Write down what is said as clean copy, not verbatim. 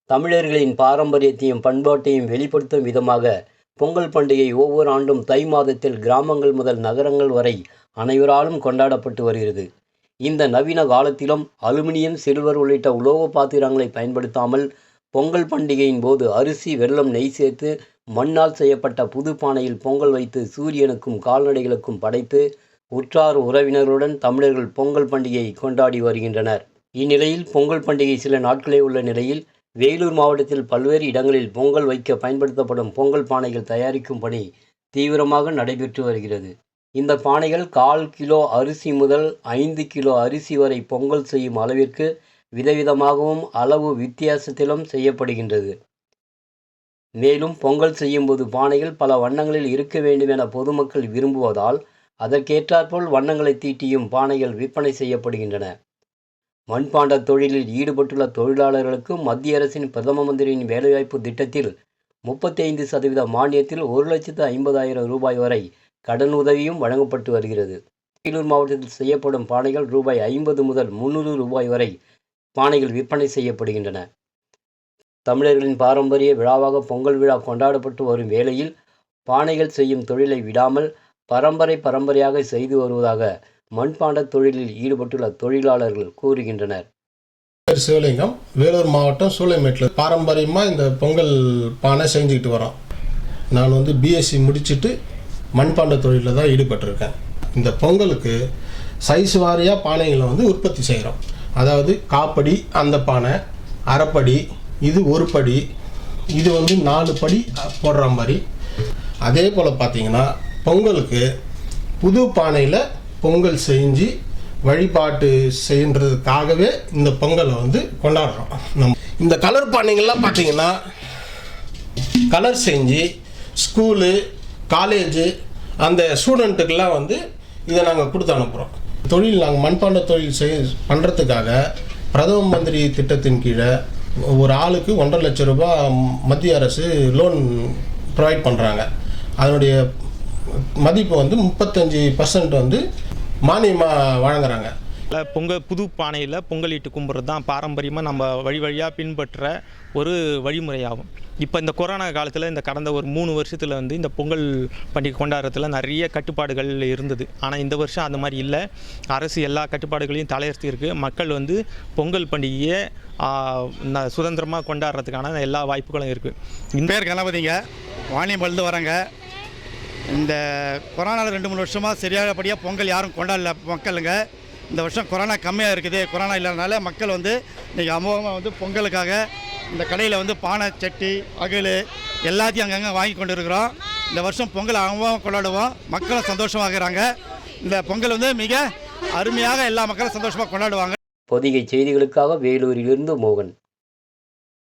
தமிழர்களின் பாரம்பரியத்தையும் பண்பாட்டையும் வெளிப்படுத்தும் விதமாக பொங்கல் பண்டிகை ஒவ்வொரு ஆண்டும் தை மாதத்தில் கிராமங்கள் முதல் நகரங்கள் வரை அனைவராலும் கொண்டாடப்பட்டு வருகிறது. இந்த நவீன காலத்திலும் அலுமினியம், சில்வர் உள்ளிட்ட உலோக பாத்திரங்களை பயன்படுத்தாமல் பொங்கல் பண்டிகையின் போது அரிசி, வெல்லம், நெய் சேர்த்து மண்ணால் செய்யப்பட்ட புது பானையில் பொங்கல் வைத்து சூரியனுக்கும் கால்நடைகளுக்கும் படைத்து உற்றார் உறவினர்களுடன் தமிழர்கள் பொங்கல் பண்டிகையை கொண்டாடி வருகின்றனர். இந்நிலையில் பொங்கல் பண்டிகை சில நாட்களே உள்ள நிலையில் வேலூர் மாவட்டத்தில் பல்வேறு இடங்களில் பொங்கல் வைக்க பயன்படுத்தப்படும் பொங்கல் பானைகள் தயாரிக்கும் பணி தீவிரமாக நடைபெற்று வருகிறது. இந்த பானைகள் 1/4 கிலோ அரிசி முதல் 5 கிலோ அரிசி வரை பொங்கல் செய்யும் அளவிற்கு விதவிதமாகவும் அளவு வித்தியாசத்திலும் செய்யப்படுகின்றது. மேலும் பொங்கல் செய்யும்போது பானைகள் பல வண்ணங்களில் இருக்க வேண்டும் என பொதுமக்கள் விரும்புவதால் அதற்கேற்றாற்போல் வண்ணங்களை தீட்டியும் பானைகள் விற்பனை செய்யப்படுகின்றன. மண்பாண்ட தொழிலில் ஈடுபட்டுள்ள தொழிலாளர்களுக்கு மத்திய அரசின் பிரதம மந்திரியின் வேலைவாய்ப்பு திட்டத்தில் 35% மானியத்தில் 1,50,000 ரூபாய் வரை கடன் உதவியும் வழங்கப்பட்டு வருகிறது. வேலூர் மாவட்டத்தில் செய்யப்படும் பானைகள் ரூபாய் 50 முதல் 300 ரூபாய் வரை பானைகள் விற்பனை செய்யப்படுகின்றன. தமிழர்களின் பாரம்பரிய விழாவாக பொங்கல் விழா கொண்டாடப்பட்டு வரும் வேளையில் பானைகள் செய்யும் தொழிலை விடாமல் பரம்பரையாக செய்து வருவதாக மண்பாண்ட தொழிலில் ஈடுபட்டுள்ள தொழிலாளர்கள் கூறுகின்றனர். சிவலிங்கம், வேலூர் மாவட்டம் சூளைமேட்டில் பாரம்பரியமாக இந்த பொங்கல் பானை செஞ்சுக்கிட்டு வரோம். நான் பிஎஸ்சி முடிச்சுட்டு மண்பாண்ட தொழிலில் தான் ஈடுபட்டிருக்கேன். இந்த பொங்கலுக்கு சைஸ் வாரியாக பானைகளை உற்பத்தி செய்கிறோம். அதாவது காப்படி அந்த பானை, அரைப்படி, இது 1 படி, இது 4 படி போடுற மாதிரி. அதே போல் பார்த்தீங்கன்னா பொங்கலுக்கு புது பானையில் பொங்கல் செஞ்சு வழிபாட்டு செய்கிறதுக்காகவே இந்த பொங்கலை கொண்டாடுறோம். இந்த கலர் பானைகள்லாம் பார்த்தீங்கன்னா கலர் செஞ்சு ஸ்கூலு, காலேஜு அந்த ஸ்டூடெண்ட்டுக்கெல்லாம் இதை நாங்கள் கொடுத்து அனுப்புகிறோம். நாங்கள் மண்பாண்ட தொழில் பண்ணுறதுக்காக பிரதம மந்திரி திட்டத்தின் கீழே ஒரு ஆளுக்கு 1.5 லட்சம் ரூபாய் மத்திய அரசு லோன் ப்ரொவைட் பண்ணுறாங்க. அதனுடைய மதிப்பு 35% மானியமாக வழங்குறாங்க. புது பானையில் பொங்கல் இட்டு கும்பிட்றது தான் பாரம்பரியமாக நம்ம வழியாக பின்பற்ற ஒரு வழிமுறையாகும். இப்போ இந்த கொரோனா காலத்தில் இந்த கடந்த ஒரு 3 வருஷத்தில் இந்த பொங்கல் பண்டிகை கொண்டாடுறதுல நிறைய கட்டுப்பாடுகள் இருந்தது. ஆனால் இந்த வருஷம் அந்த மாதிரி இல்லை. அரசு எல்லா கட்டுப்பாடுகளையும் தலையெடுத்திருக்கு. மக்கள் பொங்கல் பண்டிகையை சுதந்திரமாக கொண்டாடுறதுக்கான எல்லா வாய்ப்புகளும் இருக்குது. என் பேர் கணபதிங்க, வாணியம்பலந்து வரேங்க. இந்த கொரோனாவில் 2-3 வருஷமாக சரியானபடியாக பொங்கல் யாரும் கொண்டாடல மக்களுங்க. இந்த வருஷம் கொரோனா கம்மியாக இருக்குது. கொரோனா இல்லாதனால மக்கள் இன்றைக்கி அமோகமாக பொங்கலுக்காக இந்த கடையில் பானை, சட்டி, அகல் எல்லாத்தையும் அங்கங்கே வாங்கி கொண்டு இருக்கிறோம். இந்த வருஷம் பொங்கல் அமோகமாக கொண்டாடுவோம். மக்களும் சந்தோஷமாகறாங்க. இந்த பொங்கல் மிக அருமையாக எல்லா மக்களும் சந்தோஷமாக கொண்டாடுவாங்க. பொதிகை செய்திகளுக்காக வேலூரிலிருந்து மோகன்.